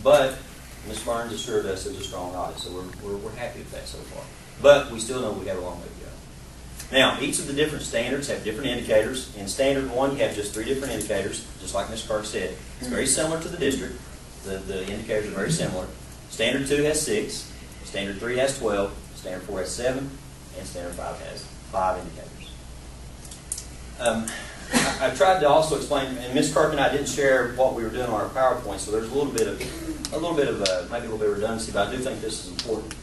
But Ms. Burns assured us it was a strong audit, so we're happy with that so far. But we still know we have a long way to go. Now, each of the different standards have different indicators. In Standard 1, you have just 3 different indicators, just like Ms. Clark said. It's very similar to the district. The indicators are very similar. Standard 2 has 6, Standard 3 has 12, Standard 4 has 7, and Standard 5 has 5 indicators. I tried to also explain, and Ms. Clark and I didn't share what we were doing on our PowerPoint, so there's a little bit of maybe a little bit of redundancy, but I do think this is important.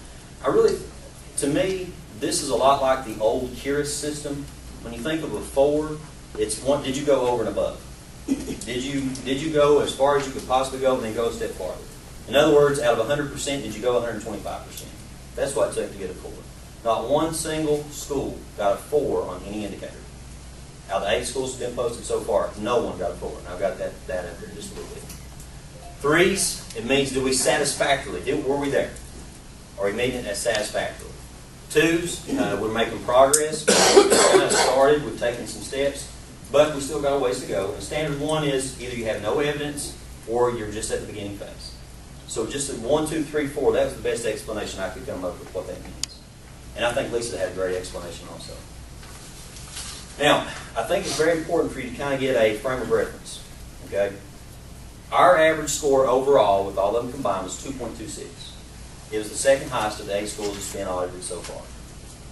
To me, this is a lot like the old Curious system. When you think of a 4, it's one. Did you go over and above? Did you go as far as you could possibly go, and then go a step farther? In other words, out of 100%, did you go 125%? That's what it took to get a 4. Not one single school got a 4 on any indicator. Out of the 8 schools that have been posted so far, no one got a 4. And I've got that data up there just a little bit. 3s, it means do we satisfactorily? Were we there? Are we meeting it satisfactorily? 2s, we're making progress. We've kind of started. We've taken some steps, but we still got a ways to go. And Standard 1 is either you have no evidence or you're just at the beginning phase. So just 1, 2, 3, 4, that was the best explanation I could come up with what that means. And I think Lisa had a great explanation also. Now, I think it's very important for you to kind of get a frame of reference. Okay? Our average score overall, with all of them combined, was 2.26. It was the second highest of the 8 schools that's been audited so far,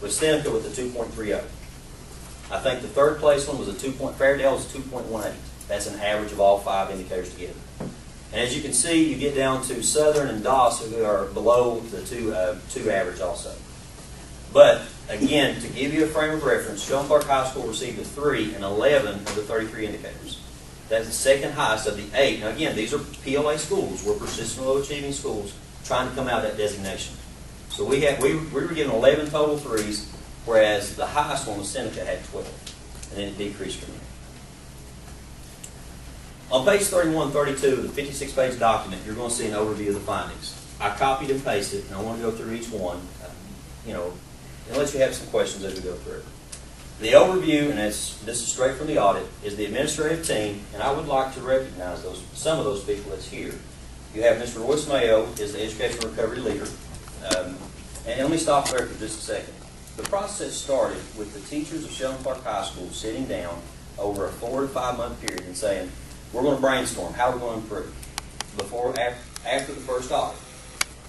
with Seneca with a 2.30. I think the third place one was Fairdale was a 2.18. That's an average of all 5 indicators together. And as you can see, you get down to Southern and Doss, who are below the two average also. But again, to give you a frame of reference, Shelton Park High School received a 3 in 11 of the 33 indicators. That's the second highest of the 8. Now again, these are PLA schools. We're persistent low achieving schools trying to come out of that designation. So we were given 11 total 3s, whereas the highest one was Seneca had 12. And then it decreased from there. On page 31 32 of the 56-page document, you're going to see an overview of the findings. I copied and pasted, and I want to go through each one, and let you have some questions as we go through. The overview, and this is straight from the audit, is the administrative team, and I would like to recognize some of those people that's here. You have Mr. Royce Mayo, is the Education Recovery Leader. And let me stop there for just a second. The process started with the teachers of Shelton Park High School sitting down over a 4 to 5 month period and saying, we're going to brainstorm how we're going to improve after the first audit.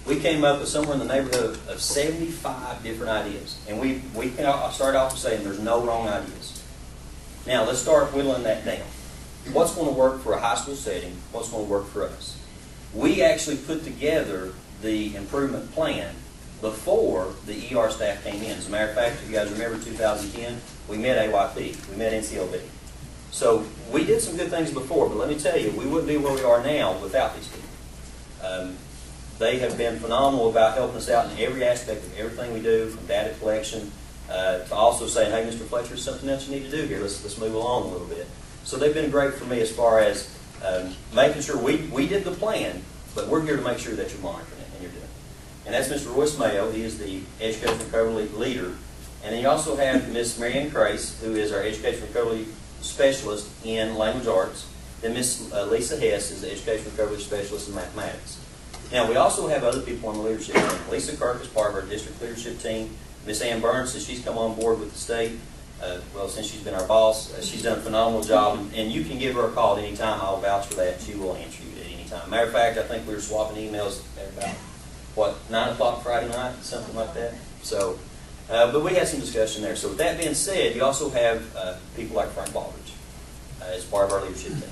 We came up with somewhere in the neighborhood of 75 different ideas. And we started off saying there's no wrong ideas. Now let's start whittling that down. What's going to work for a high school setting? What's going to work for us? We actually put together the improvement plan before the ER staff came in. As a matter of fact, if you guys remember 2010, we met AYP, we met NCLB. So we did some good things before, but let me tell you, we wouldn't be where we are now without these people. They have been phenomenal about helping us out in every aspect of everything we do, from data collection to also saying, hey, Mr. Fletcher, there's something else you need to do here. Let's move along a little bit. So they've been great for me as far as making sure we did the plan, but we're here to make sure that you're monitoring it and you're doing it. And that's Mr. Royce Mayo. He is the Education Recovery Leader. And then you also have Ms. Marianne Crace, who is our Education Recovery Specialist in Language Arts. Then Ms. Lisa Hess is the Education Recovery Specialist in Mathematics. Now, we also have other people on the leadership team. Lisa Kirk is part of our district leadership team. Ms. Ann Burns, since she's come on board with the state, since she's been our boss, she's done a phenomenal job. And you can give her a call at any time. I'll vouch for that. She will answer you at any time. Matter of fact, I think we were swapping emails at about, 9 o'clock Friday night, something like that. So, but we had some discussion there. So with that being said, you also have people like Frank Baldridge as part of our leadership team.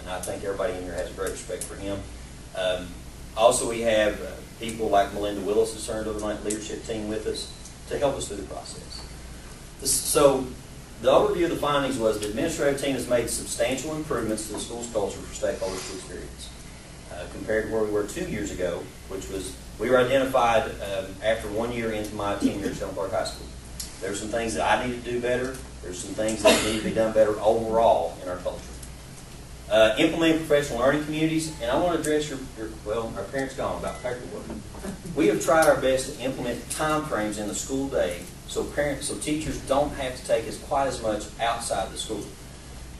And I think everybody in here has a great respect for him. Also, we have people like Melinda Willis who served on the leadership team with us to help us through the process. So the overview of the findings was the administrative team has made substantial improvements to the school's culture for stakeholders to experience. Compared to where we were 2 years ago, which was, we were identified after 1 year into my tenure at Shelton Park High School. There's some things that I need to do better. There's some things that need to be done better overall in our culture. Implementing professional learning communities, and I want to address our parents gone about paperwork. We have tried our best to implement time frames in the school day so teachers don't have to take quite as much outside the school.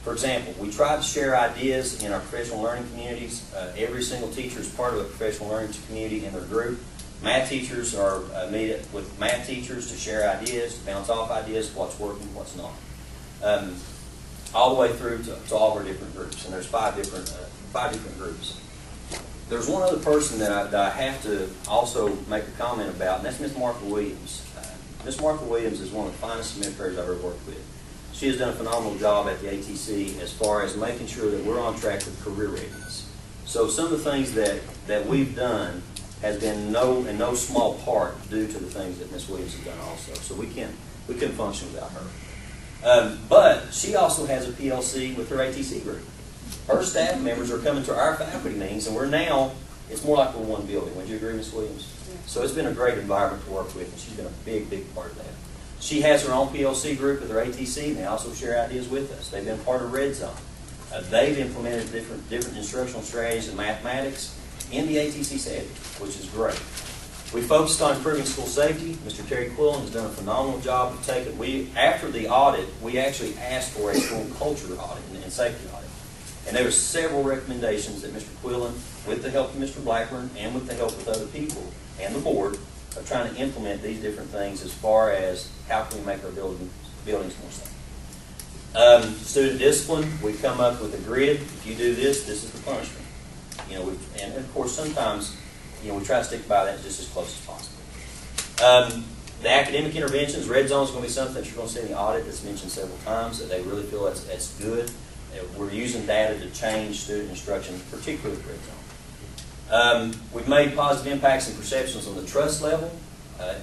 For example, we try to share ideas in our professional learning communities. Every single teacher is part of a professional learning community in their group. Math teachers are meet with math teachers to share ideas, to bounce off ideas, what's working, what's not. All the way through to all of our different groups, and there's five different groups. There's one other person that I have to also make a comment about, and that's Miss Martha Williams. Miss Martha Williams is one of the finest administrators I've ever worked with. She has done a phenomenal job at the ATC as far as making sure that we're on track with career readiness. So some of the things that we've done has been in no small part due to the things that Miss Williams has done also. So we couldn't function without her. But she also has a PLC with her ATC group. Her staff members are coming to our faculty meetings, and it's more like we're one building. Would you agree, Ms. Williams? Yeah. So it's been a great environment to work with, and she's been a big, big part of that. She has her own PLC group with her ATC, and they also share ideas with us. They've been part of Red Zone. They've implemented different instructional strategies in mathematics in the ATC setting, which is great. We focused on improving school safety. Mr. Terry Quillen has done a phenomenal job of taking. After the audit, we actually asked for a school culture audit and safety audit. And there were several recommendations that Mr. Quillen, with the help of Mr. Blackburn and with the help of other people and the board, are trying to implement these different things as far as how can we make our buildings more safe. Student discipline, we come up with a grid. If you do this, this is the punishment. And of course sometimes we try to stick by that just as close as possible. The academic interventions, Red Zone is going to be something that you're going to see in the audit that's mentioned several times, that they really feel that's good. We're using data to change student instruction, particularly with Red Zone. We've made positive impacts and perceptions on the trust level.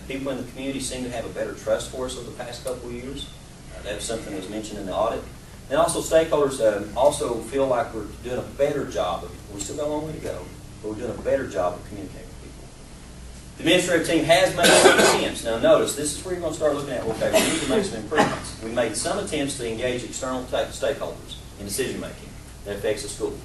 People in the community seem to have a better trust for us over the past couple of years. That was something that was mentioned in the audit. And also stakeholders also feel like we're doing a better job. We still got a long way to go, but we're doing a better job of communicating with people. The administrative team has made some attempts. Now notice, this is where you're going to start looking at, okay, we need to make some improvements. We made some attempts to engage external stakeholders in decision making that affects the school.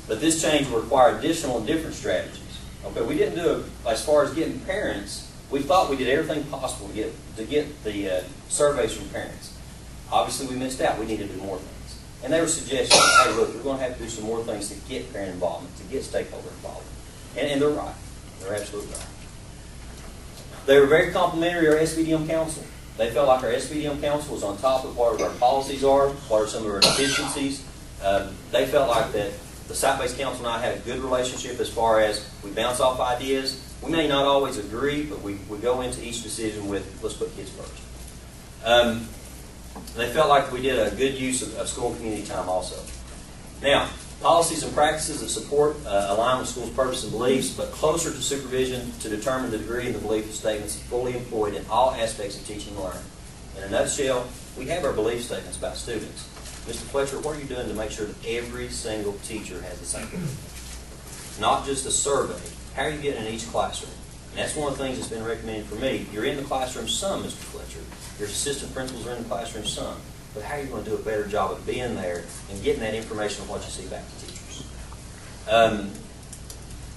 But this change will require additional and different strategies. Okay, we didn't do it as far as getting parents. We thought we did everything possible to get the surveys from parents. Obviously, we missed out. We needed to do more things. And they were suggesting, hey, look, we're going to have to do some more things to get parent involvement, to get stakeholder involvement. And they're right. They're absolutely right. They were very complimentary of our SVDM council. They felt like our SVDM council was on top of what our policies are, what are some of our deficiencies. They felt like that the site-based council and I had a good relationship as far as we bounce off ideas. We may not always agree, but we go into each decision with, let's put kids first. They felt like we did a good use of school and community time also. Now, policies and practices that support align with school's purpose and beliefs, but closer to supervision to determine the degree and the belief statements fully employed in all aspects of teaching and learning. In a nutshell, we have our belief statements about students. Mr. Fletcher, what are you doing to make sure that every single teacher has the same belief? Not just a survey. How are you getting in each classroom? And that's one of the things that's been recommended for me. You're in the classroom some, Mr. Fletcher. Your assistant principals are in the classroom some. But how are you going to do a better job of being there and getting that information of what you see back to teachers?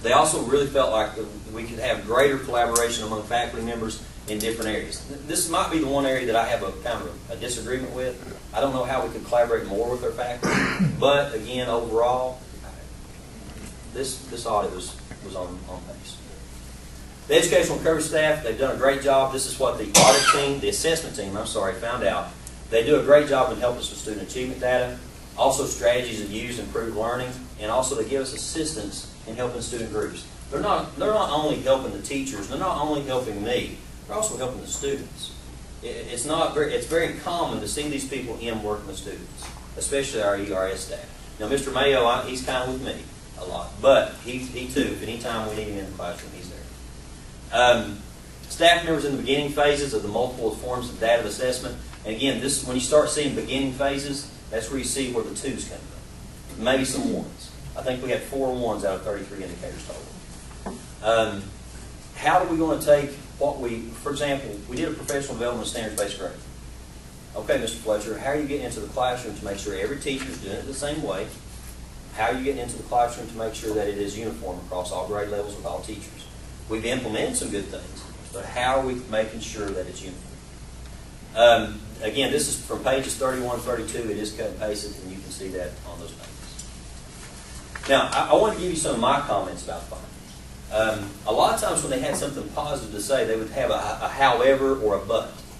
They also really felt like we could have greater collaboration among faculty members in different areas. This might be the one area that I have a kind of a disagreement with. I don't know how we could collaborate more with our faculty. But again, overall, this audit was on pace. The educational coverage staff, they've done a great job. This is what the audit team, the assessment team, found out. They do a great job in helping us with student achievement data, also strategies that use improved learning, and also they give us assistance in helping student groups. They're not only helping the teachers, they're not only helping me, they're also helping the students. It's very common to see these people in working with students, especially our ERS staff. Now, Mr. Mayo, he's kind of with me a lot, but he too, if any time we need him in the classroom, he's there. Staff members in the beginning phases of the multiple forms of data assessment. And again, when you start seeing beginning phases, that's where you see where the twos come from. Maybe some ones. I think we had 4 ones out of 33 indicators total. How are we going to take for example, we did a professional development standards-based grade. Okay, Mr. Fletcher, how are you getting into the classroom to make sure every teacher is doing it the same way? How are you getting into the classroom to make sure that it is uniform across all grade levels with all teachers? We've implemented some good things, but how are we making sure that it's uniform? Again, this is from pages 31, 32. It is cut and pasted, and you can see that on those pages. Now, I want to give you some of my comments about findings. A lot of times when they had something positive to say, they would have a however or a but.